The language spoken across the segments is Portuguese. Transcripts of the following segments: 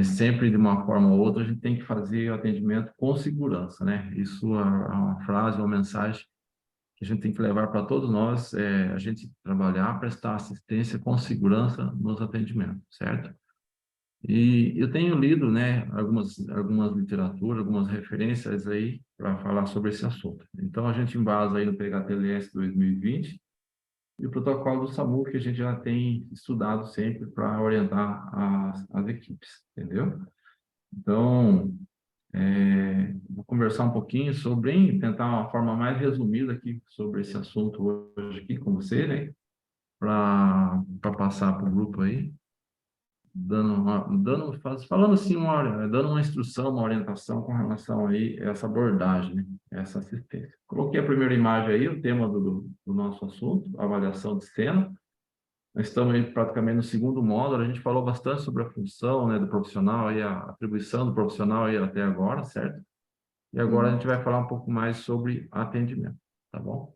sempre de uma forma ou outra a gente tem que fazer o atendimento com segurança, né? Isso é uma frase, uma mensagem que a gente tem que levar para todos nós, a gente trabalhar, prestar assistência com segurança nos atendimentos, certo? E eu tenho lido, né, algumas literaturas, algumas referências aí para falar sobre esse assunto. Então, a gente embasa aí no PHTLS 2020 e o protocolo do SAMU, que a gente já tem estudado sempre para orientar as equipes, entendeu? Então, vou conversar um pouquinho sobre, tentar uma forma mais resumida aqui sobre esse assunto hoje aqui com você, né? Para passar para o grupo aí, falando assim, dando uma instrução, uma orientação com relação aí a essa abordagem, né? Essa assistência. Coloquei a primeira imagem aí, o tema do nosso assunto, avaliação de cena. Nós estamos aí praticamente no segundo módulo, a gente falou bastante sobre a função, né, do profissional e a atribuição do profissional aí até agora, certo? E agora a gente vai falar um pouco mais sobre atendimento, tá bom?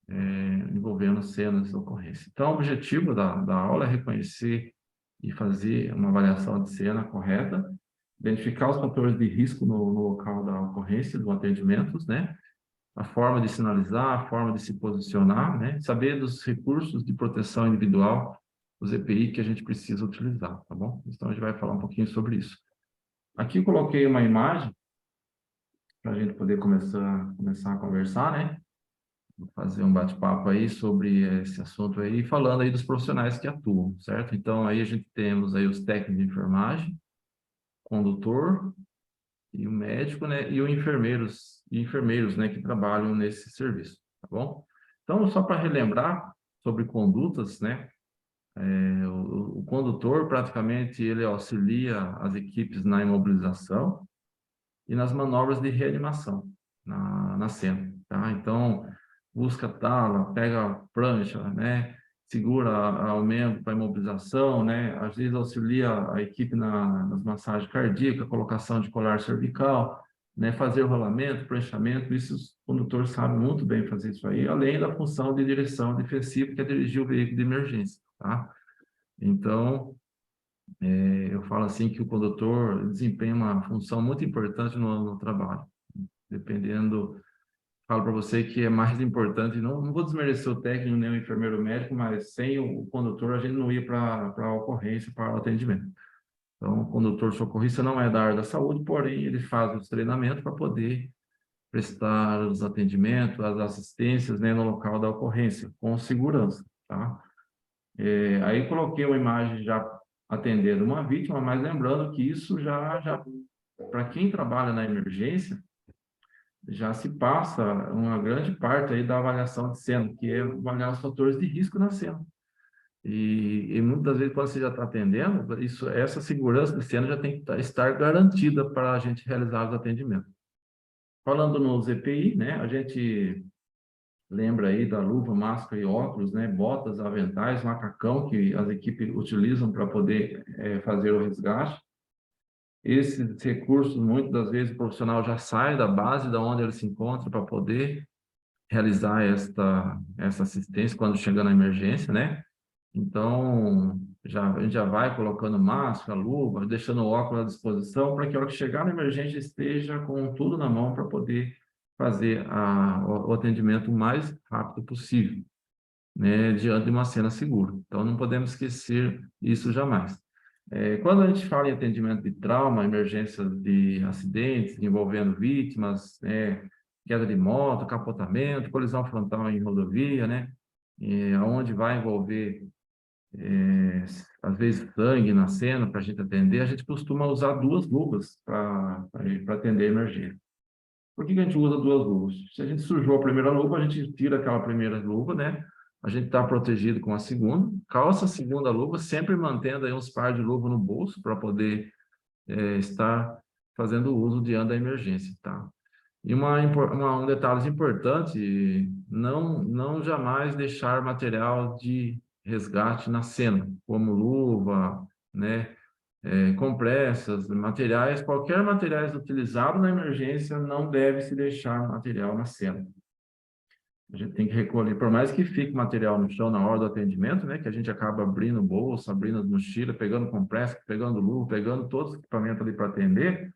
Envolvendo cenas de ocorrência. Então, o objetivo da aula é reconhecer e fazer uma avaliação de cena correta, identificar os fatores de risco no local da ocorrência dos atendimentos, né? A forma de sinalizar, a forma de se posicionar, né? Saber dos recursos de proteção individual, os EPI que a gente precisa utilizar, tá bom? Então, a gente vai falar um pouquinho sobre isso. Aqui eu coloquei uma imagem para a gente poder começar a conversar, né? Vou fazer um bate-papo aí sobre esse assunto aí, falando aí dos profissionais que atuam, certo? Então, aí a gente temos aí os técnicos de enfermagem, condutor e o médico, né? E os enfermeiros, né? Que trabalham nesse serviço, tá bom? Então, só para relembrar sobre condutas, né? O condutor, praticamente, ele auxilia as equipes na imobilização e nas manobras de reanimação na cena, tá? Então, busca tala, pega a prancha, né? Segura o membro para imobilização, né? Às vezes auxilia a equipe nas massagens cardíacas, colocação de colar cervical, né? Fazer o rolamento, pranchamento, isso os condutores sabem muito bem fazer isso aí, além da função de direção defensiva, que é dirigir o veículo de emergência, tá? Então, eu falo assim que o condutor desempenha uma função muito importante no trabalho, dependendo. Falo para você que é mais importante, não vou desmerecer o técnico nem o enfermeiro médico, mas sem o condutor a gente não ia para a ocorrência, para o atendimento. Então, o condutor socorrista não é da área da saúde, porém ele faz os treinamentos para poder prestar os atendimentos, as assistências, né, no local da ocorrência, com segurança, tá? Aí coloquei uma imagem já atendendo uma vítima, mas lembrando que isso já para quem trabalha na emergência, já se passa uma grande parte aí da avaliação de cena, que é avaliar os fatores de risco na cena. E muitas vezes, quando você já está atendendo, essa segurança de cena já tem que estar garantida para a gente realizar os atendimentos. Falando nos EPI, né, a gente lembra aí da luva, máscara e óculos, né, botas, aventais, macacão, que as equipes utilizam para poder fazer o resgate. Esses recursos, muitas das vezes, o profissional já sai da base da onde ele se encontra para poder realizar essa assistência quando chega na emergência, né? Então, a gente já vai colocando máscara, luva, deixando o óculos à disposição para que a hora que chegar na emergência esteja com tudo na mão para poder fazer o atendimento o mais rápido possível, né? Diante de uma cena segura. Então, não podemos esquecer isso jamais. Quando a gente fala em atendimento de trauma, emergências de acidentes envolvendo vítimas, queda de moto, capotamento, colisão frontal em rodovia, né? Onde vai envolver, às vezes, sangue na cena para a gente atender, a gente costuma usar duas luvas para atender a emergência. Por que a gente usa duas luvas? Se a gente sujou a primeira luva, a gente tira aquela primeira luva, né? A gente está protegido com a segunda, calça a segunda luva, sempre mantendo aí uns par de luva no bolso para poder estar fazendo uso diante da emergência, tá? E um detalhe importante, não jamais deixar material de resgate na cena, como luva, né, compressas, materiais, qualquer materiais utilizado na emergência não deve se deixar material na cena. A gente tem que recolher, por mais que fique material no chão na hora do atendimento, né? Que a gente acaba abrindo bolsa, abrindo mochila, pegando compressa, pegando luva, pegando todos os equipamentos ali para atender,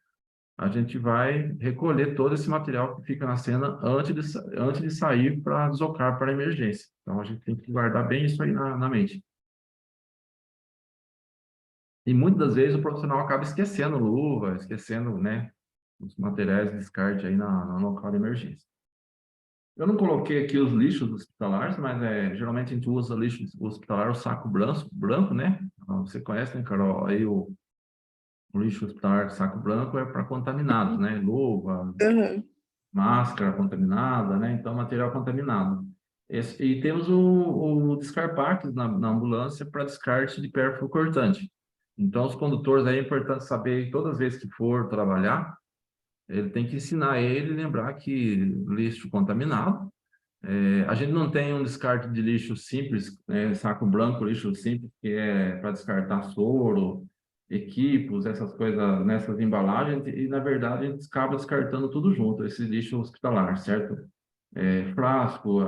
a gente vai recolher todo esse material que fica na cena antes de sair para deslocar para a emergência. Então, a gente tem que guardar bem isso aí na mente. E muitas das vezes o profissional acaba esquecendo luva, esquecendo, né, os materiais de descarte aí no local de emergência. Eu não coloquei aqui os lixos hospitalares, mas geralmente a gente usa lixo hospitalar, o saco branco, né? Você conhece, né, Carol? Aí o lixo hospitalar, saco branco, é para contaminados, né? Luva, Uhum. máscara contaminada, né? Então, material contaminado. E temos o descarpax na ambulância para descarte de pérfuro cortante. Então, os condutores aí é importante saber, todas as vezes que for trabalhar, ele tem que ensinar ele e lembrar que lixo contaminado. A gente não tem um descarte de lixo simples, saco branco, lixo simples, que é para descartar soro, equipos, essas coisas nessas embalagens, e na verdade a gente acaba descartando tudo junto, esse lixo hospitalar, certo? Frasco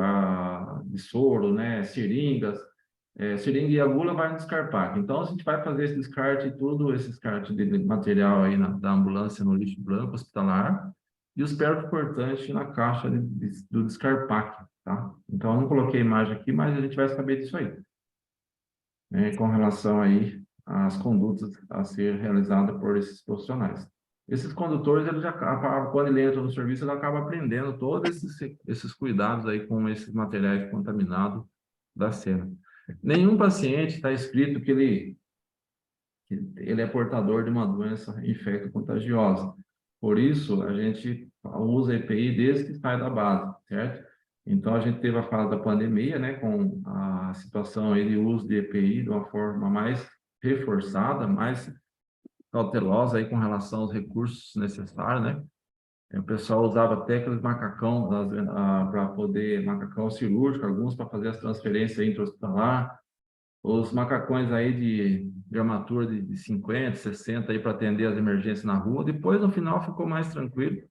de soro, né? Seringas, seringa e agulha vai no descarpaque. Então a gente vai fazer esse descarte, tudo esse descarte de material aí da ambulância no lixo branco hospitalar, e os pérfuro cortantes na caixa do descarpaque, tá? Então eu não coloquei imagem aqui, mas a gente vai saber disso aí, né? Com relação aí às condutas a ser realizadas por esses profissionais. Esses condutores, eles já acabam, quando ele entra no serviço, ele acaba aprendendo todos esses cuidados aí com esses materiais contaminados da cena. Nenhum paciente está escrito que ele é portador de uma doença infecto-contagiosa. Por isso, a gente usa EPI desde que sai da base, certo? Então, a gente teve a fase da pandemia, né, com a situação aí de uso de EPI de uma forma mais reforçada, mais cautelosa aí com relação aos recursos necessários, né? O pessoal usava até aqueles macacão para poder, macacão cirúrgico, alguns para fazer as transferências intra-hospitalar, os macacões aí de armatura de 50, 60 aí para atender as emergências na rua. Depois, no final, ficou mais tranquilo.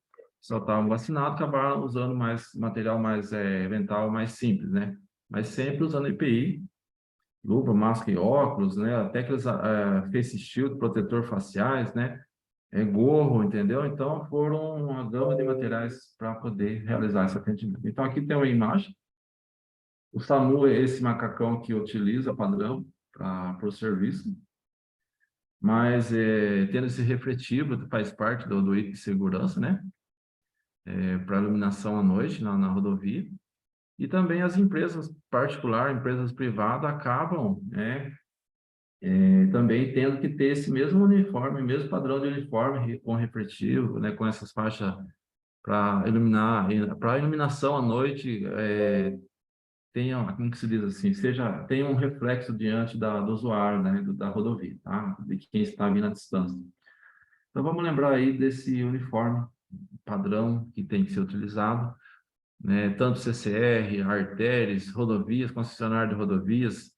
Só estavam vacinados, acabaram usando mais material mais vental, mais simples, né? Mas sempre usando EPI, luva, máscara e óculos, né? Até aqueles face shield, protetor faciais, né? Gorro, entendeu? Então, foram uma gama de materiais para poder realizar esse atendimento. Então, aqui tem uma imagem. O SAMU é esse macacão que utiliza padrão para o serviço, mas tendo esse refletivo, faz parte do item de segurança, né? Para iluminação à noite na rodovia. E também as empresas particulares, empresas privadas, acabam, né, também tendo que ter esse mesmo uniforme, mesmo padrão de uniforme com refletivo, né, com essas faixas para iluminar, para iluminação à noite, tenha, como que se diz assim, tenha um reflexo diante do usuário, né, da rodovia, tá? De quem está vindo à distância. Então, vamos lembrar aí desse uniforme padrão que tem que ser utilizado, né? Tanto CCR, artérias, rodovias, concessionário de rodovias,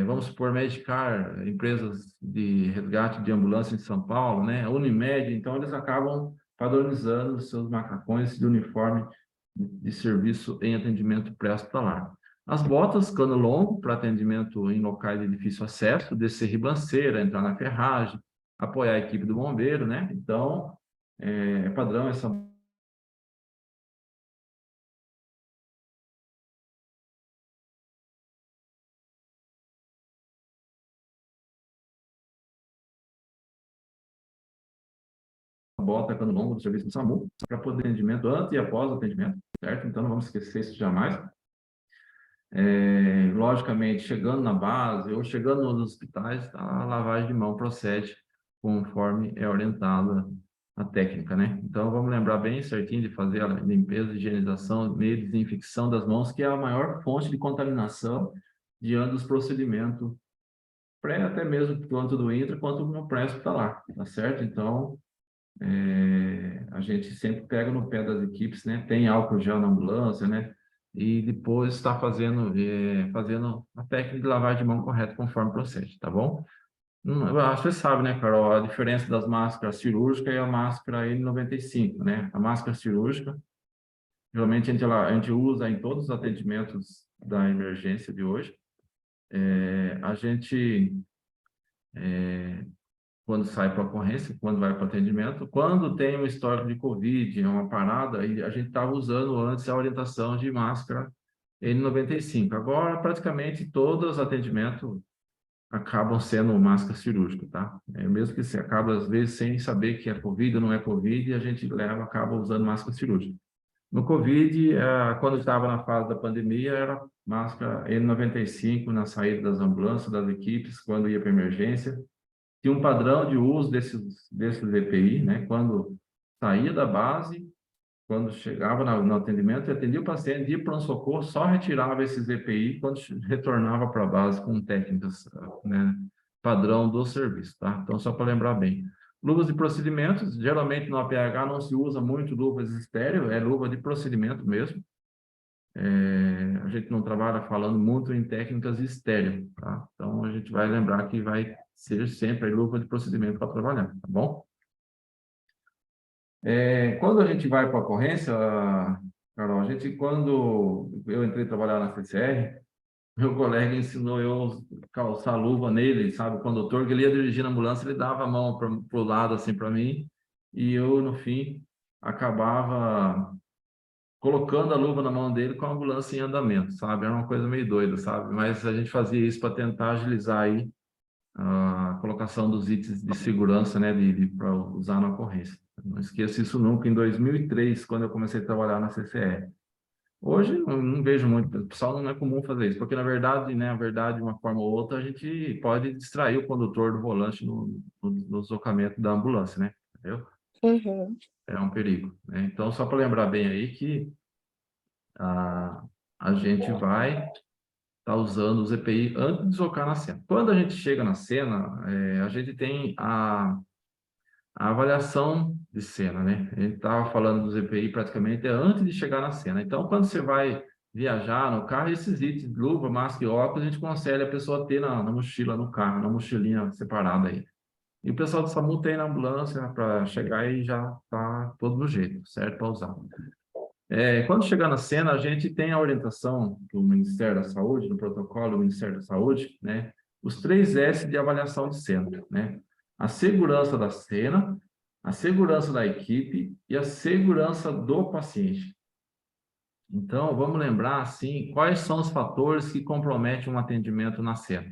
vamos supor, Medicar, empresas de resgate de ambulância de São Paulo, né? Unimed, então eles acabam padronizando os seus macacões de uniforme de serviço em atendimento pré-hospitalar. As botas, cano longo, para atendimento em locais de difícil acesso, descer ribanceira, entrar na ferragem, apoiar a equipe do bombeiro, né? Então, é padrão essa bota cano longo do serviço do SAMU, para poder atendimento antes e após o atendimento, certo? Então, não vamos esquecer isso jamais. Logicamente, chegando na base ou chegando nos hospitais, a lavagem de mão procede conforme é orientada a técnica, né? Então, vamos lembrar bem certinho de fazer a limpeza, higienização, meio de desinfecção das mãos, que é a maior fonte de contaminação diante dos procedimentos até mesmo tanto do intra quanto no pré-hospitalar, tá certo? Então, a gente sempre pega no pé das equipes, né? Tem álcool gel na ambulância, né? E depois está fazendo a técnica de lavagem de mão correta conforme procede, tá bom? Eu acho que você sabe, né, Carol, a diferença das máscaras cirúrgicas e a máscara N95, né? A máscara cirúrgica, Geralmente a gente usa em todos os atendimentos da emergência de hoje. A gente, quando sai para a ocorrência, quando vai para o atendimento, quando tem um histórico de Covid, uma parada, a gente estava usando antes a orientação de máscara N95. Agora, praticamente todos os atendimentos acabam sendo máscara cirúrgica, tá? Mesmo que você acaba, às vezes, sem saber que é Covid ou não é Covid, a gente acaba usando máscara cirúrgica. No Covid, quando estava na fase da pandemia, era máscara N95 na saída das ambulâncias, das equipes, quando ia para emergência. Tinha um padrão de uso desses EPI, né? Quando saía da base, quando chegava no atendimento, atendia o paciente, ia para pronto-socorro, só retirava esses EPI quando retornava para a base com técnicas, né, padrão do serviço, tá? Então, só para lembrar bem. Luvas de procedimentos, geralmente no APH não se usa muito luvas estéreo, é luva de procedimento mesmo. A gente não trabalha falando muito em técnicas estéreo, tá? Então, a gente vai lembrar que vai ser sempre a luva de procedimento para trabalhar, tá bom? Quando a gente vai para a ocorrência, Carol, quando eu entrei trabalhar na CCR, meu colega ensinou eu a calçar luva nele, sabe? O condutor, que ele ia dirigindo a ambulância, ele dava a mão para o lado, assim, para mim, e eu, no fim, acabava colocando a luva na mão dele com a ambulância em andamento, sabe? Era uma coisa meio doida, sabe? Mas a gente fazia isso para tentar agilizar aí a colocação dos itens de segurança, né, para usar na ocorrência. Não esqueço isso nunca, em 2003, quando eu comecei a trabalhar na CCR. Hoje, não vejo muito, o pessoal não é comum fazer isso, porque, na verdade, né, de uma forma ou outra, a gente pode distrair o condutor do volante no deslocamento da ambulância, né? Entendeu? Uhum. É um perigo, né? Então, só para lembrar bem aí que a gente vai estar usando os EPI antes de deslocar na cena. Quando a gente chega na cena, a gente tem a avaliação de cena, né? A gente estava falando dos EPI praticamente antes de chegar na cena. Então, quando você vai viajar no carro, esses itens, luva, máscara e óculos, a gente consegue a pessoa ter na mochila no carro, na mochilinha separada aí. E o pessoal do SAMU tem na ambulância para chegar e já está todo do jeito, certo? Para usar. Quando chegar na cena, a gente tem a orientação do Ministério da Saúde, do protocolo do Ministério da Saúde, né? Os 3S de avaliação de cena, né? A segurança da cena, a segurança da equipe e a segurança do paciente. Então, vamos lembrar, assim, quais são os fatores que comprometem um atendimento na cena.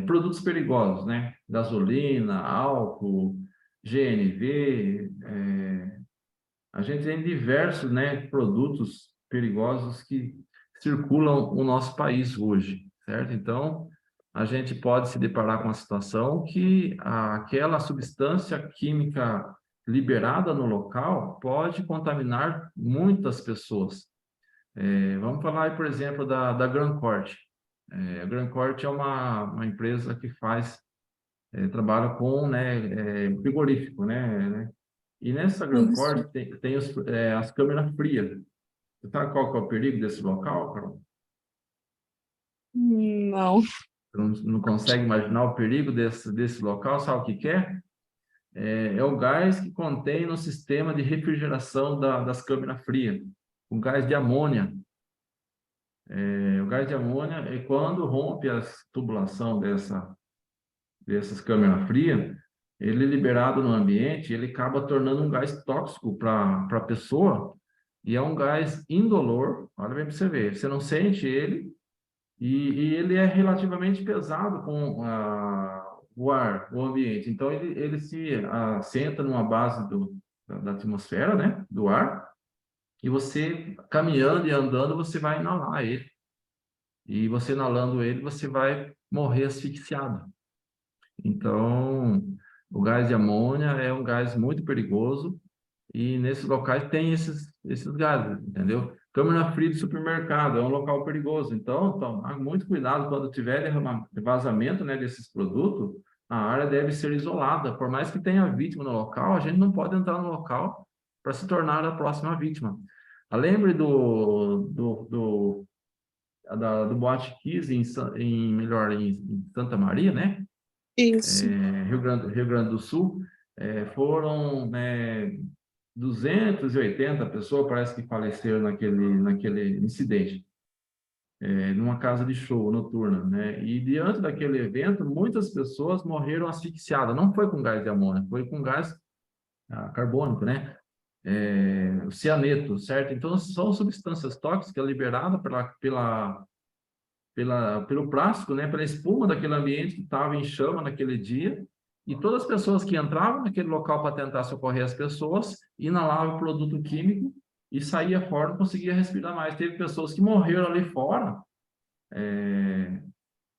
Produtos perigosos, né? Gasolina, álcool, GNV, a gente tem diversos, né, produtos perigosos que circulam o nosso país hoje, certo? Então, a gente pode se deparar com a situação que aquela substância química liberada no local pode contaminar muitas pessoas. Vamos falar aí, por exemplo, da Grancorte. A Grancorte é uma empresa que trabalha com, né, frigorífico, né? E nessa Isso. Grancorte tem as câmeras frias. Você sabe qual que é o perigo desse local, Carol? Não. Você não consegue imaginar o perigo desse local? Sabe o que que é? É o gás que contém no sistema de refrigeração das câmeras frias. O gás de amônia. O gás de amônia é quando rompe a tubulação dessas câmeras frias, ele liberado no ambiente, ele acaba tornando um gás tóxico para a pessoa, e é um gás indolor, olha bem para você ver, você não sente ele, e ele é relativamente pesado com o ar, o ambiente. Então, ele se assenta numa base da atmosfera, né, do ar, e você, caminhando e andando, você vai inalar ele. E você inalando ele, você vai morrer asfixiado. Então, o gás de amônia é um gás muito perigoso e nesses locais tem esses gases, entendeu? Câmara fria de supermercado é um local perigoso, então tomar muito cuidado quando tiver vazamento, né, desses produtos, a área deve ser isolada. Por mais que tenha vítima no local, a gente não pode entrar no local para se tornar a próxima vítima. Lembre do Boate Kiss em Santa Maria, né? Isso. Rio Grande do Sul, foram, né, 280 pessoas parece que faleceram naquele incidente, numa casa de show noturna, né? E diante daquele evento, muitas pessoas morreram asfixiadas. Não foi com gás de amônia, foi com gás carbônico, né? O cianeto, certo? Então, são substâncias tóxicas liberadas pelo plástico, né? Pela espuma daquele ambiente que estava em chama naquele dia. E todas as pessoas que entravam naquele local para tentar socorrer as pessoas, inalavam o produto químico e saía fora, não conseguia respirar mais. Teve pessoas que morreram ali fora,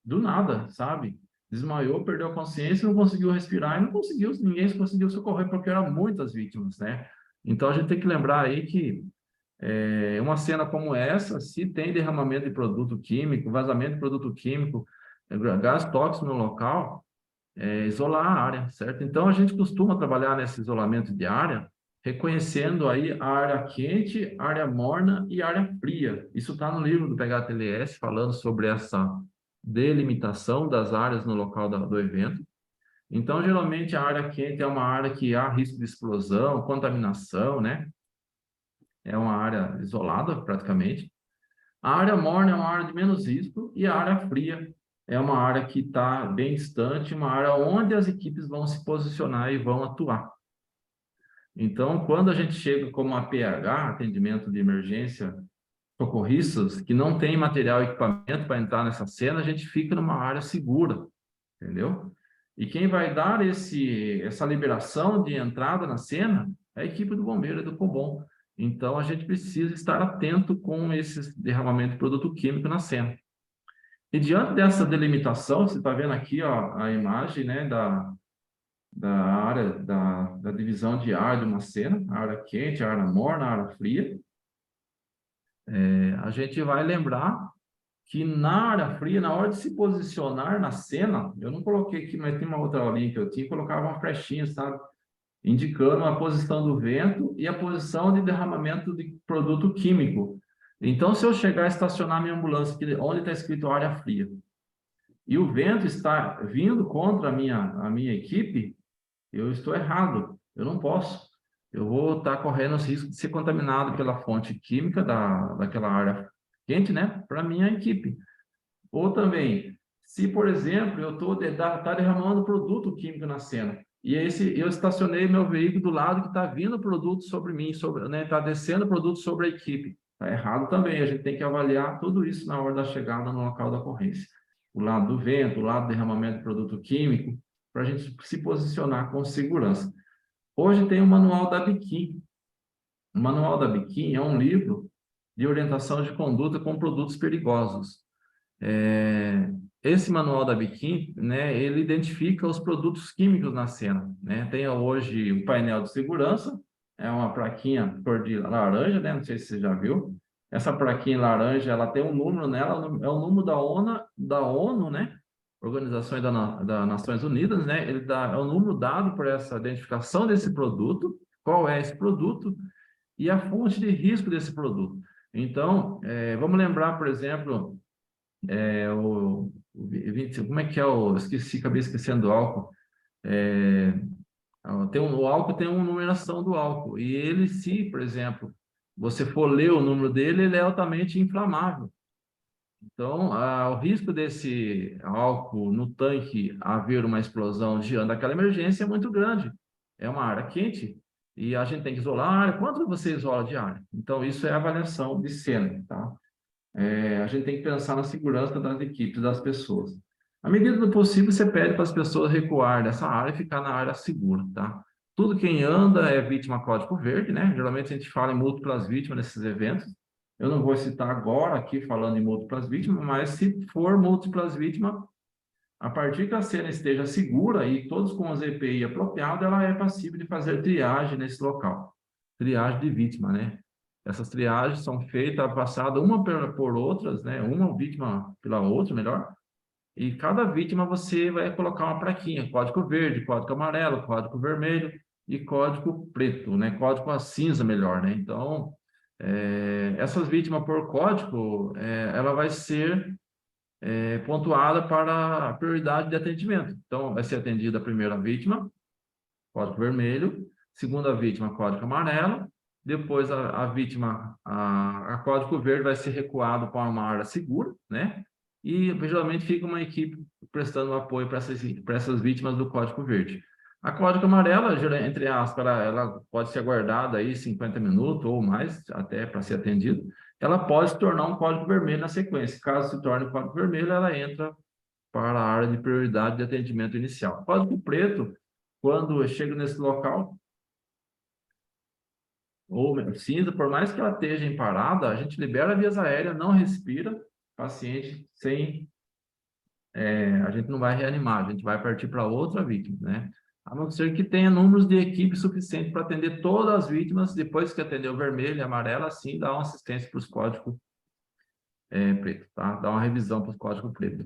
do nada, sabe? Desmaiou, perdeu a consciência, não conseguiu respirar e não conseguiu, ninguém conseguiu socorrer porque eram muitas vítimas, né? Então a gente tem que lembrar aí que uma cena como essa, se tem derramamento de produto químico, vazamento de produto químico, gás tóxico no local, isolar a área, certo? Então a gente costuma trabalhar nesse isolamento de área, reconhecendo aí a área quente, área morna e área fria. Isso está no livro do PHTLS, falando sobre essa delimitação das áreas no local do evento. Então, geralmente, a área quente é uma área que há risco de explosão, contaminação, né? É uma área isolada, praticamente. A área morna é uma área de menos risco e a área fria é uma área que está bem distante, uma área onde as equipes vão se posicionar e vão atuar. Então, quando a gente chega como APH, atendimento de emergência, socorristas, que não tem material e equipamento para entrar nessa cena, a gente fica numa área segura, entendeu? E quem vai dar essa liberação de entrada na cena é a equipe do bombeiro e do Cobom. Então, a gente precisa estar atento com esse derramamento de produto químico na cena. E diante dessa delimitação, você está vendo aqui ó, a imagem, né, da área, da divisão de ar de uma cena, a área quente, a área morna, a área fria. A gente vai lembrar que na área fria, na hora de se posicionar na cena, eu não coloquei aqui, mas tem uma outra linha que eu tinha, colocava uma flechinha, sabe? Indicando a posição do vento e a posição de derramamento de produto químico. Então, se eu chegar a estacionar minha ambulância, onde está escrito área fria, e o vento está vindo contra a minha equipe, eu estou errado, eu não posso. Eu vou estar correndo o risco de ser contaminado pela fonte química daquela área quente, né, para a minha equipe. Ou também, se, por exemplo, eu estou derramando produto químico na cena, e eu estacionei meu veículo do lado que está vindo produto sobre mim, né, está descendo produto sobre a equipe. Está errado também, a gente tem que avaliar tudo isso na hora da chegada no local da ocorrência. O lado do vento, o lado do derramamento de produto químico, para a gente se posicionar com segurança. Hoje tem o manual da Biquim. O manual da Biquim é um livro de orientação de conduta com produtos perigosos. Esse manual da Biquim, né, ele identifica os produtos químicos na cena, né? Tem hoje o painel de segurança, é uma plaquinha cor de laranja, né? Não sei se você já viu. Essa plaquinha laranja, ela tem um número nela, é o número da ONU, né? Organizações das Nações Unidas, né? É o número dado por essa identificação desse produto, qual é esse produto e a fonte de risco desse produto. Então, vamos lembrar, por exemplo, como é que é acabei esquecendo do álcool. O álcool tem uma numeração do álcool, e ele, se, por exemplo, você for ler o número dele, ele é altamente inflamável. Então, o risco desse álcool no tanque haver uma explosão diante daquela emergência é muito grande. É uma área quente e a gente tem que isolar a área. Quanto você isola de área? Então, isso é avaliação de cena, tá? A gente tem que pensar na segurança das equipes, das pessoas. À medida do possível, você pede para as pessoas recuar dessa área e ficar na área segura, tá? Tudo quem anda é vítima código verde, né? Geralmente a gente fala em múltiplas vítimas nesses eventos. Eu não vou citar agora aqui falando em múltiplas vítimas, mas se for múltiplas vítimas, a partir que a cena esteja segura e todos com os EPI apropriado, ela é passível de fazer triagem nesse local. Triagem de vítima, né? Essas triagens são feitas, passadas uma por outras, né? Uma vítima pela outra, melhor. E cada vítima você vai colocar uma plaquinha, código verde, código amarelo, código vermelho e código preto, né? Código cinza, melhor, né? Então, essas vítimas por código, ela vai ser pontuada para a prioridade de atendimento. Então, vai ser atendida a primeira vítima, código vermelho, segunda vítima, código amarelo, depois a vítima, a código verde vai ser recuado para uma área segura, né? E geralmente fica uma equipe prestando apoio para essas vítimas do código verde. A código amarela, entre aspas, ela pode ser aguardada aí 50 minutos ou mais, até para ser atendido. Ela pode se tornar um código vermelho na sequência. Caso se torne código vermelho, ela entra para a área de prioridade de atendimento inicial. Código preto, quando chega nesse local, ou cinza, por mais que ela esteja em parada, a gente libera a vias aéreas, não respira, paciente sem... a gente não vai reanimar, a gente vai partir para outra vítima, né? A não ser que tenha números de equipe suficiente para atender todas as vítimas, depois que atender o vermelho e amarelo, assim, dá uma assistência para os códigos preto, tá? Dá uma revisão para os códigos preto.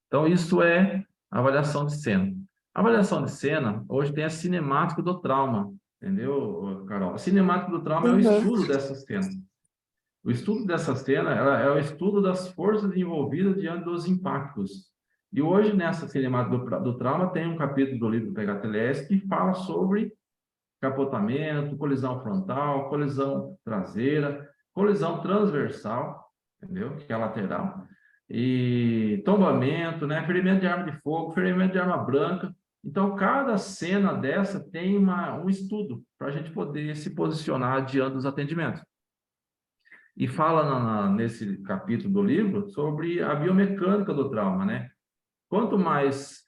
Então, isso é avaliação de cena. A avaliação de cena, hoje tem a cinemática do trauma, entendeu, Carol? A cinemática do trauma é o estudo dessa cena. O estudo dessa cena é o estudo das forças envolvidas diante dos impactos. E hoje, nessa cinemática do trauma, tem um capítulo do livro do PHTLS que fala sobre capotamento, colisão frontal, colisão traseira, colisão transversal, entendeu? Que é a lateral, e tombamento, né? Ferimento de arma de fogo, ferimento de arma branca. Então, cada cena dessa tem um estudo para a gente poder se posicionar diante dos atendimentos. E fala nesse capítulo do livro sobre a biomecânica do trauma, né? Quanto mais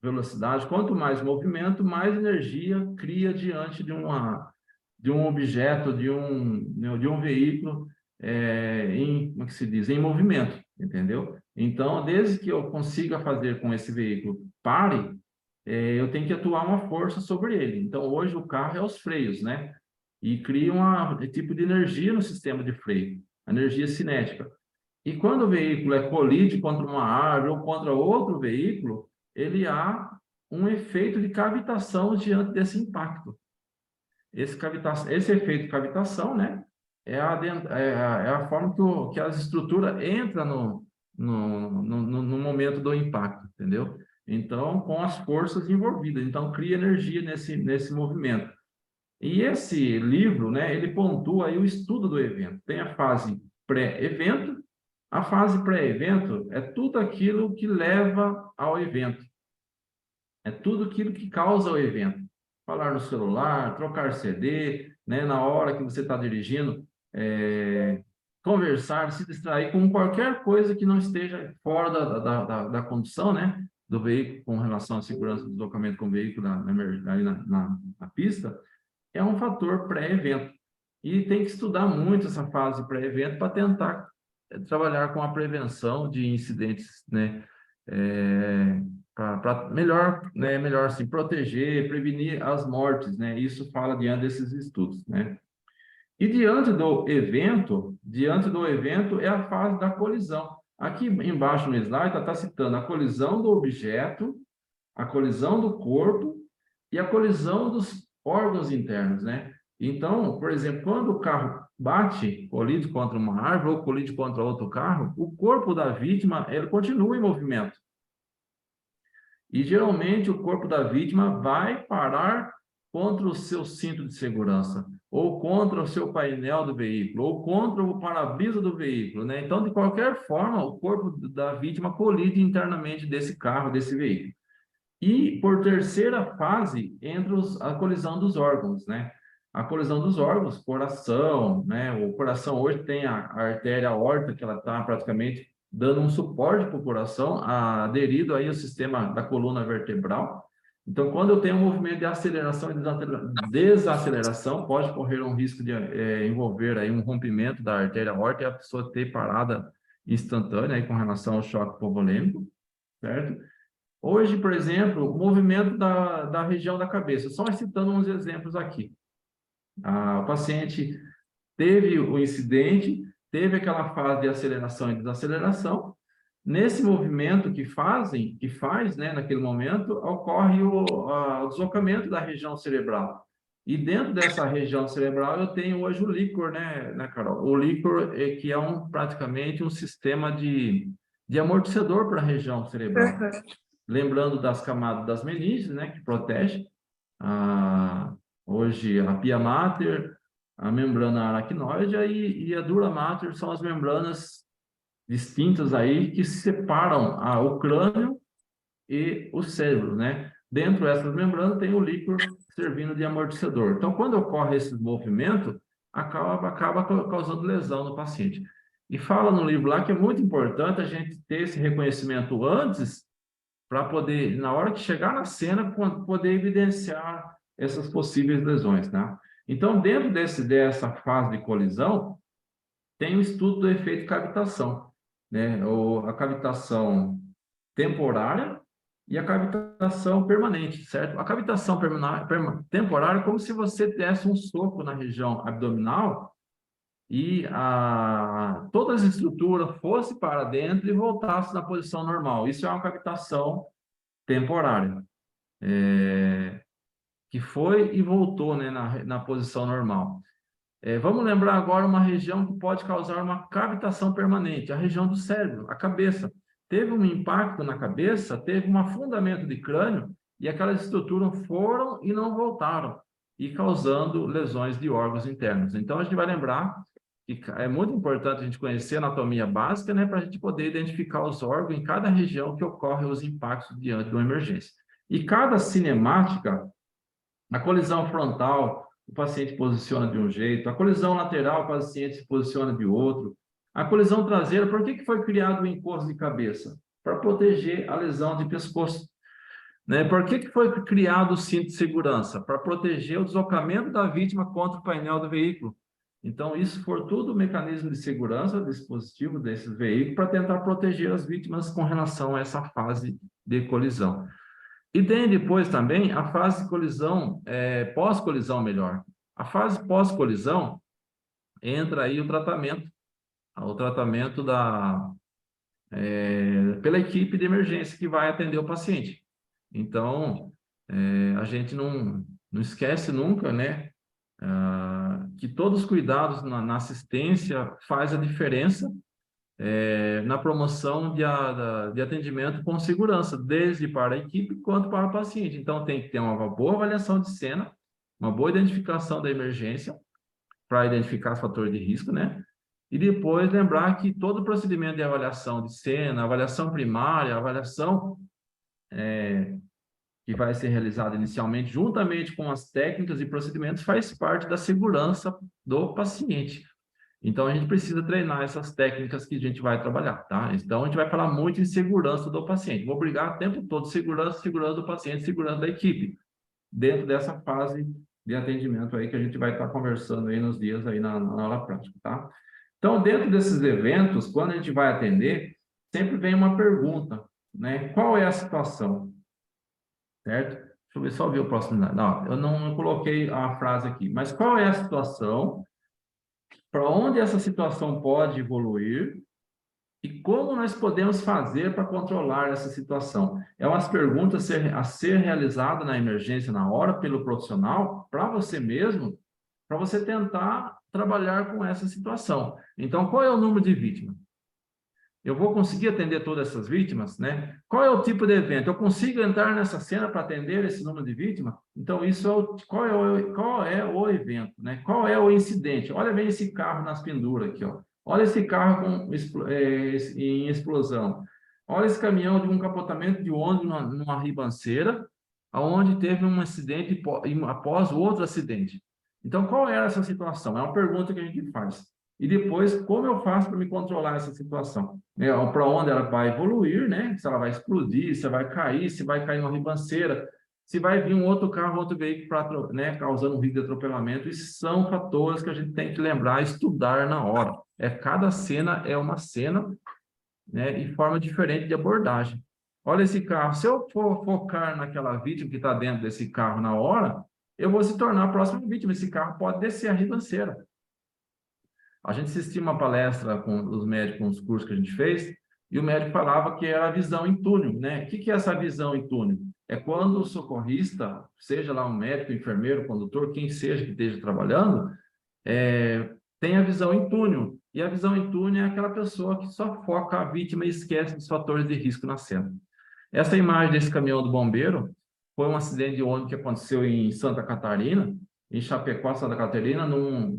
velocidade, quanto mais movimento, mais energia cria diante de um objeto, de um veículo como é que se diz? Em movimento, entendeu? Então, desde que eu consiga fazer com esse veículo pare, eu tenho que atuar uma força sobre ele. Então, hoje o carro é os freios, né? E cria um tipo de energia no sistema de freio, energia cinética. E quando o veículo colide contra uma árvore ou contra outro veículo, ele há um efeito de cavitação diante desse impacto. Esse efeito de cavitação, né, é a forma que as estruturas entram no momento do impacto, entendeu? Então, com as forças envolvidas. Então, cria energia nesse movimento. E esse livro, né, ele pontua aí o estudo do evento. Tem a fase pré-evento. A fase pré-evento é tudo aquilo que leva ao evento. É tudo aquilo que causa o evento. Falar no celular, trocar CD, né, na hora que você está dirigindo, conversar, se distrair com qualquer coisa que não esteja fora da condução, né, do veículo, com relação à segurança do deslocamento com o veículo na pista, é um fator pré-evento. E tem que estudar muito essa fase pré-evento para tentar trabalhar com a prevenção de incidentes, né? Para melhor assim, proteger, prevenir as mortes, né? Isso fala diante desses estudos, né? E diante do evento é a fase da colisão. Aqui embaixo no slide está citando a colisão do objeto, a colisão do corpo e a colisão dos órgãos internos, né? Então, por exemplo, quando o carro colide contra uma árvore ou colide contra outro carro, o corpo da vítima, ele continua em movimento. E, geralmente, o corpo da vítima vai parar contra o seu cinto de segurança, ou contra o seu painel do veículo, ou contra o para-brisa do veículo, né? Então, de qualquer forma, o corpo da vítima colide internamente desse carro, desse veículo. E, por terceira fase, entra a colisão dos órgãos, né? A colisão dos órgãos, coração, né? O coração hoje tem a artéria aorta, que ela está praticamente dando um suporte para o coração, aderido aí ao sistema da coluna vertebral. Então, quando eu tenho um movimento de aceleração e desaceleração, pode correr um risco de envolver aí um rompimento da artéria aorta e a pessoa ter parada instantânea aí com relação ao choque hipovolêmico, certo? Hoje, por exemplo, o movimento da região da cabeça. Só citando uns exemplos aqui. O paciente teve o incidente, teve aquela fase de aceleração e desaceleração. Nesse movimento que faz, né, naquele momento, ocorre o deslocamento da região cerebral. E dentro dessa região cerebral eu tenho hoje o líquor, né, Carol? O líquor que é praticamente um sistema de amortecedor para a região cerebral. Lembrando das camadas das meninges, né, que protege Hoje, a pia mater, a membrana aracnoide e a dura mater são as membranas distintas aí que separam o crânio e o cérebro, né? Dentro dessas membranas tem o líquor servindo de amortecedor. Então, quando ocorre esse movimento, acaba causando lesão no paciente. E fala no livro lá que é muito importante a gente ter esse reconhecimento antes para poder, na hora que chegar na cena, poder evidenciar essas possíveis lesões, né? Então, dentro dessa fase de colisão, tem o estudo do efeito cavitação, né? A cavitação temporária e a cavitação permanente, certo? A cavitação temporária é como se você desse um soco na região abdominal e toda a estrutura fosse para dentro e voltasse na posição normal. Isso é uma cavitação temporária, que foi e voltou, né, na posição normal. Vamos lembrar agora uma região que pode causar uma cavitação permanente, a região do cérebro, a cabeça. Teve um impacto na cabeça, teve um afundamento de crânio e aquelas estruturas foram e não voltaram, e causando lesões de órgãos internos. Então, a gente vai lembrar que é muito importante a gente conhecer a anatomia básica, né, para a gente poder identificar os órgãos em cada região que ocorre os impactos diante de uma emergência. E cada cinemática, a colisão frontal, o paciente posiciona de um jeito, a colisão lateral, o paciente se posiciona de outro, a colisão traseira, por que foi criado o encosto de cabeça? Para proteger a lesão de pescoço. Né? Por que foi criado o cinto de segurança? Para proteger o deslocamento da vítima contra o painel do veículo. Então, isso for tudo mecanismo de segurança do dispositivo desses veículos para tentar proteger as vítimas com relação a essa fase de colisão. E tem depois também a fase de colisão, pós-colisão melhor. A fase pós-colisão entra aí o tratamento pela equipe de emergência que vai atender o paciente. Então, a gente não esquece nunca, né, que todos os cuidados na assistência faz a diferença na promoção de atendimento com segurança, desde para a equipe quanto para o paciente. Então, tem que ter uma boa avaliação de cena, uma boa identificação da emergência, para identificar os fatores de risco, né? E depois lembrar que todo procedimento de avaliação de cena, avaliação primária, avaliação que vai ser realizada inicialmente, juntamente com as técnicas e procedimentos, faz parte da segurança do paciente. Então, a gente precisa treinar essas técnicas que a gente vai trabalhar, tá? Então, a gente vai falar muito em segurança do paciente. Vou brigar o tempo todo, segurança do paciente, segurança da equipe, dentro dessa fase de atendimento aí que a gente vai estar conversando aí nos dias aí na aula prática, tá? Então, dentro desses eventos, quando a gente vai atender, sempre vem uma pergunta, né? Qual é a situação? Certo? Deixa eu ver, só ver o próximo. Não, eu não coloquei a frase aqui, mas qual é a situação? Para onde essa situação pode evoluir e como nós podemos fazer para controlar essa situação? É umas perguntas a ser realizada na emergência na hora pelo profissional, para você mesmo, para você tentar trabalhar com essa situação. Então, qual é o número de vítimas? Eu vou conseguir atender todas essas vítimas, né? Qual é o tipo de evento? Eu consigo entrar nessa cena para atender esse número de vítimas? Então, qual é o evento, né? Qual é o incidente? Olha bem esse carro nas penduras aqui, ó. Olha esse carro em explosão. Olha esse caminhão de um capotamento de ônibus numa ribanceira, onde teve um acidente após o outro acidente. Então, qual era essa situação? É uma pergunta que a gente faz. E depois, como eu faço para me controlar essa situação? Para onde ela vai evoluir, né? Se ela vai explodir, se vai cair, se vai cair uma ribanceira, se vai vir um outro carro, outro veículo, né, causando um risco de atropelamento. Isso são fatores que a gente tem que lembrar, estudar na hora. Cada cena é uma cena, né, e forma diferente de abordagem. Olha esse carro, se eu for focar naquela vítima que está dentro desse carro na hora, eu vou se tornar a próxima vítima. Esse carro pode descer a ribanceira. A gente assistiu uma palestra com os médicos, com os cursos que a gente fez, e o médico falava que era a visão em túnel, né? O que é essa visão em túnel? É quando o socorrista, seja lá um médico, enfermeiro, condutor, quem seja que esteja trabalhando, tem a visão em túnel. E a visão em túnel é aquela pessoa que só foca a vítima e esquece dos fatores de risco na cena. Essa imagem desse caminhão do bombeiro foi um acidente de ônibus que aconteceu em Santa Catarina, em Chapecó, Santa Catarina, um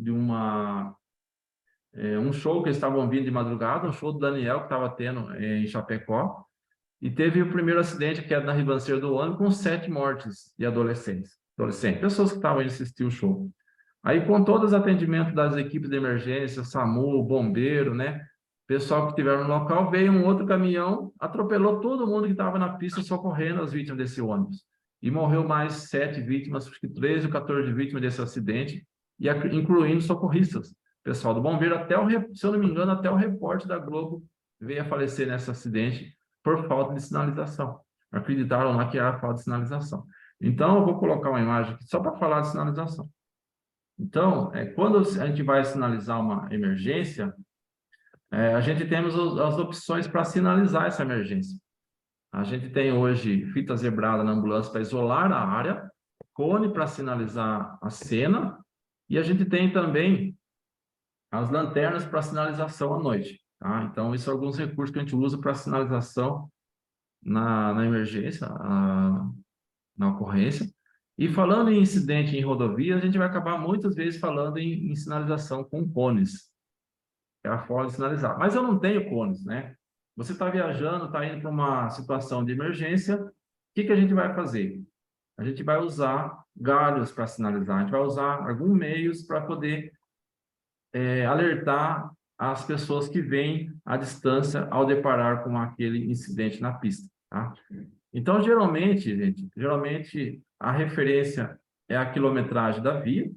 show que eles estavam vindo de madrugada, um show do Daniel que estava tendo em Chapecó, e teve o primeiro acidente, que era na ribanceira do ônibus, com 7 mortes de adolescentes, pessoas que estavam indo assistir o show. Aí, com todos os atendimentos das equipes de emergência, SAMU, bombeiro, né? Pessoal que estiveram no local, veio um outro caminhão, atropelou todo mundo que estava na pista socorrendo as vítimas desse ônibus. E morreu mais 7 vítimas, acho que 13 ou 14 vítimas desse acidente, incluindo socorristas. Pessoal do bombeiro, se eu não me engano, até o repórter da Globo veio a falecer nesse acidente por falta de sinalização. Acreditaram lá que era falta de sinalização. Então, eu vou colocar uma imagem aqui só para falar de sinalização. Então, quando a gente vai sinalizar uma emergência, a gente temos as opções para sinalizar essa emergência. A gente tem hoje fita zebrada na ambulância para isolar a área, cone para sinalizar a cena, e a gente tem também as lanternas para sinalização à noite. Tá? Então, isso são alguns recursos que a gente usa para sinalização na emergência, na ocorrência. E falando em incidente em rodovia, a gente vai acabar muitas vezes falando em sinalização com cones. É a forma de sinalizar. Mas eu não tenho cones, né? Você está viajando, está indo para uma situação de emergência, o que a gente vai fazer? A gente vai usar galhos para sinalizar, a gente vai usar alguns meios para poder alertar as pessoas que vêm à distância ao deparar com aquele incidente na pista, tá? Então, geralmente a referência é a quilometragem da via,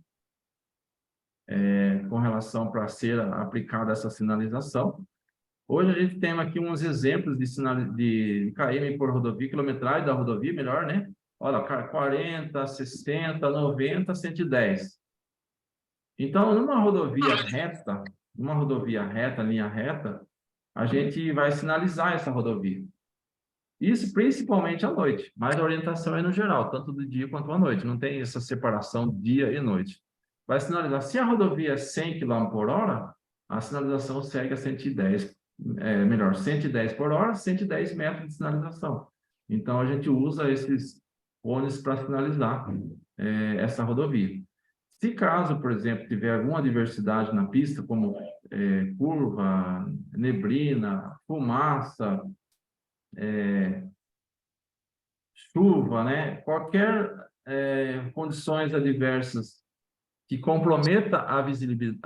com relação para ser aplicada essa sinalização. Hoje a gente tem aqui uns exemplos de km por rodovia, quilometragem da rodovia, melhor, né? Olha, 40, 60, 90, 110. Então, numa rodovia reta, linha reta, a gente vai sinalizar essa rodovia. Isso principalmente à noite, mas a orientação é no geral, tanto do dia quanto à noite, não tem essa separação dia e noite. Vai sinalizar, se a rodovia é 100 km por hora, a sinalização segue a 110, 110 por hora, 110 metros de sinalização. Então, a gente usa esses cones para sinalizar essa rodovia. Se caso, por exemplo, tiver alguma adversidade na pista, como curva, neblina, fumaça, chuva, né? Qualquer condições adversas que comprometa a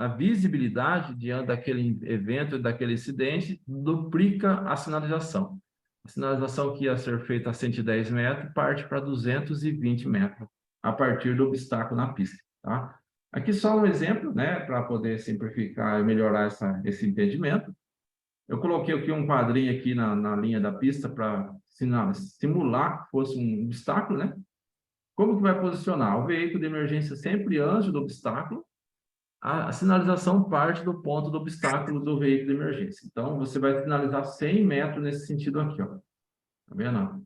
visibilidade diante daquele evento, daquele incidente, duplica a sinalização. A sinalização que ia ser feita a 110 metros parte para 220 metros a partir do obstáculo na pista, tá? Aqui só um exemplo, né, para poder simplificar e melhorar esse entendimento. Eu coloquei aqui um quadrinho aqui na linha da pista para simular que fosse um obstáculo, né? Como que vai posicionar? O veículo de emergência sempre antes do obstáculo, a sinalização parte do ponto do obstáculo do veículo de emergência. Então, você vai sinalizar 100 metros nesse sentido aqui, ó. Tá vendo? O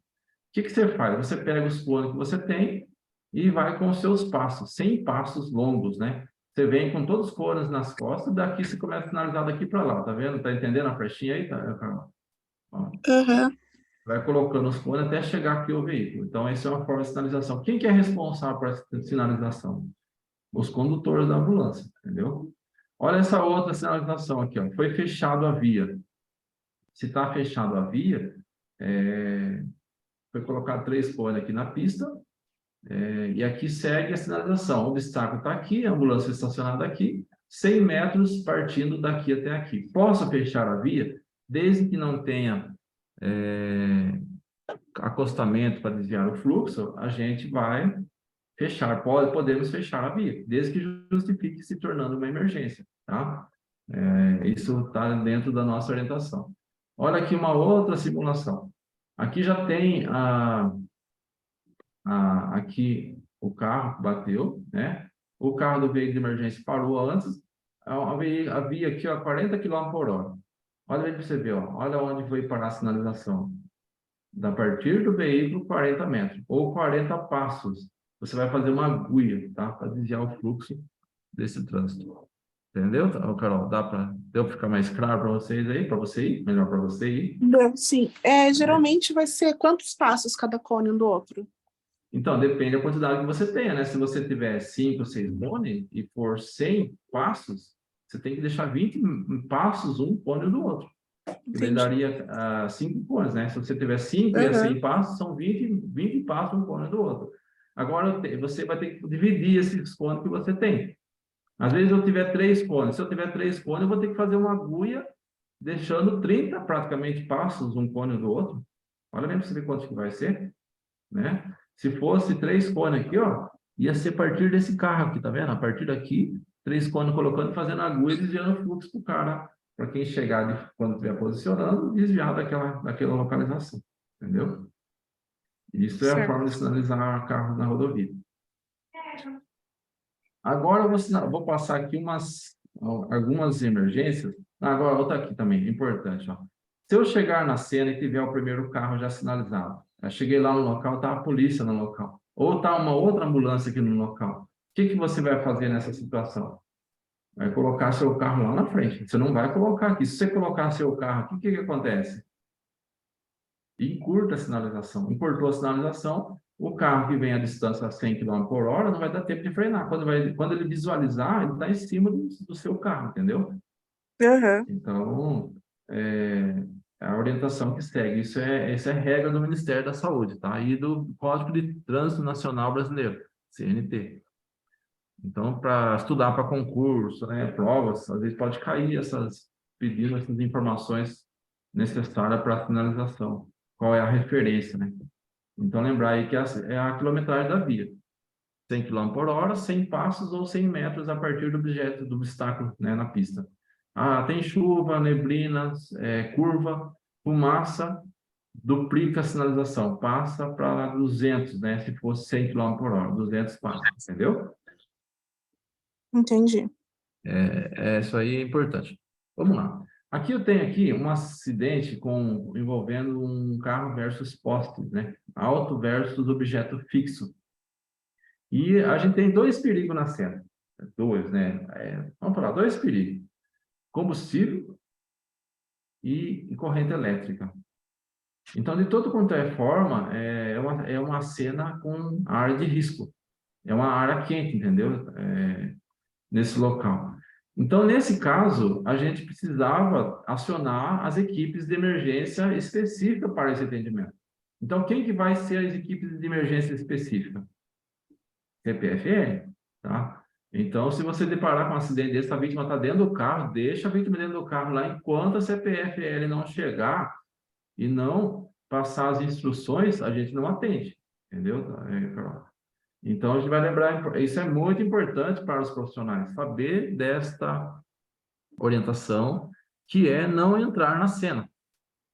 que você faz? Você pega os cones que você tem e vai com os seus passos, 100 passos longos, né? Você vem com todos os cones nas costas, daqui você começa a sinalizar daqui para lá, tá vendo? Tá entendendo a flechinha aí, tá, Carol? Uhum. Vai colocando os cones até chegar aqui o veículo. Então, essa é uma forma de sinalização. Quem que é responsável por essa sinalização? Os condutores da ambulância, entendeu? Olha essa outra sinalização aqui, ó. Foi fechado a via. Se está fechado a via, foi colocado 3 cones aqui na pista, e aqui segue a sinalização. O obstáculo está aqui, a ambulância estacionada aqui, 100 metros partindo daqui até aqui. Posso fechar a via, desde que não tenha acostamento para desviar o fluxo, a gente vai fechar, podemos fechar a via, desde que justifique se tornando uma emergência, tá? Isso está dentro da nossa orientação. Olha aqui uma outra simulação. Aqui já tem aqui o carro que bateu, né? O carro do veículo de emergência parou antes, a via aqui a 40 km por hora. Olha aí para você ver, ó. Olha onde foi parar a sinalização. A partir do veículo, 40 metros, ou 40 passos. Você vai fazer uma agulha, tá? Para desviar o fluxo desse trânsito. Entendeu, Carol? Deu para ficar mais claro para vocês aí? Para você ir? Melhor para você ir? Sim. Geralmente vai ser quantos passos cada cone um do outro? Então, depende da quantidade que você tenha, né? Se você tiver 5 ou 6 cones e for 100 passos, você tem que deixar 20 passos um cone do outro. Que daí Entendi. daria 5 cones, né? Se você tiver 5 e a Aham. 100 passos, são 20 passos um cone do outro. Agora, você vai ter que dividir esses cones que você tem. Às vezes eu tiver 3 cones. Se eu tiver 3 cones, eu vou ter que fazer uma agulha, deixando 30 praticamente passos um cone do outro. Olha bem para você ver quanto que vai ser, né? Se fosse 3 cones aqui, ó, ia ser a partir desse carro aqui, tá vendo? A partir daqui, 3 cones colocando e fazendo agulha e desviando o fluxo para o cara, para quem chegar, quando estiver posicionando, desviar daquela localização, entendeu? Isso é a Certo. forma de sinalizar carro na rodovia. Agora vou passar aqui algumas emergências. Agora, outra aqui também, importante. Ó. Se eu chegar na cena e tiver o primeiro carro já sinalizado, eu cheguei lá no local, está a polícia no local, ou está uma outra ambulância aqui no local, o que você vai fazer nessa situação? Vai colocar seu carro lá na frente. Você não vai colocar aqui. Se você colocar seu carro aqui, o que acontece? Encurta a sinalização. Encurtou a sinalização, o carro que vem a distância a 100 km por hora não vai dar tempo de frenar. Quando ele visualizar, ele está em cima do seu carro, entendeu? Aham. Então, é a orientação que segue. Essa é a regra do Ministério da Saúde, tá? E do Código de Trânsito Nacional Brasileiro, CNT. Então, para estudar para concurso, né, provas, às vezes pode cair pedindo essas informações necessárias para a finalização. Qual é a referência, né? Então, lembrar aí que é a quilometragem da via. 100 km por hora, 100 passos ou 100 metros a partir do objeto, do obstáculo, né, na pista. Tem chuva, neblina, curva, fumaça, duplica a sinalização. Passa para 200, né? Se fosse 100 km por hora, 200 passos, entendeu? Entendi. Isso aí é importante. Vamos lá. Aqui eu tenho aqui um acidente envolvendo um carro versus postes, né? Auto versus objeto fixo. E a gente tem 2 perigos na cena. Dois, né? Vamos falar, 2 perigos. Combustível e corrente elétrica. Então, de todo quanto é forma, é uma cena com área de risco. É uma área quente, entendeu? Nesse local. Então, nesse caso, a gente precisava acionar as equipes de emergência específica para esse atendimento. Então, quem que vai ser as equipes de emergência específica? CPFL, tá? Então, se você deparar com um acidente desse, a vítima está dentro do carro, deixa a vítima dentro do carro lá enquanto a CPFL não chegar e não passar as instruções, a gente não atende, entendeu? Então, a gente vai lembrar, isso é muito importante para os profissionais, saber desta orientação, que é não entrar na cena,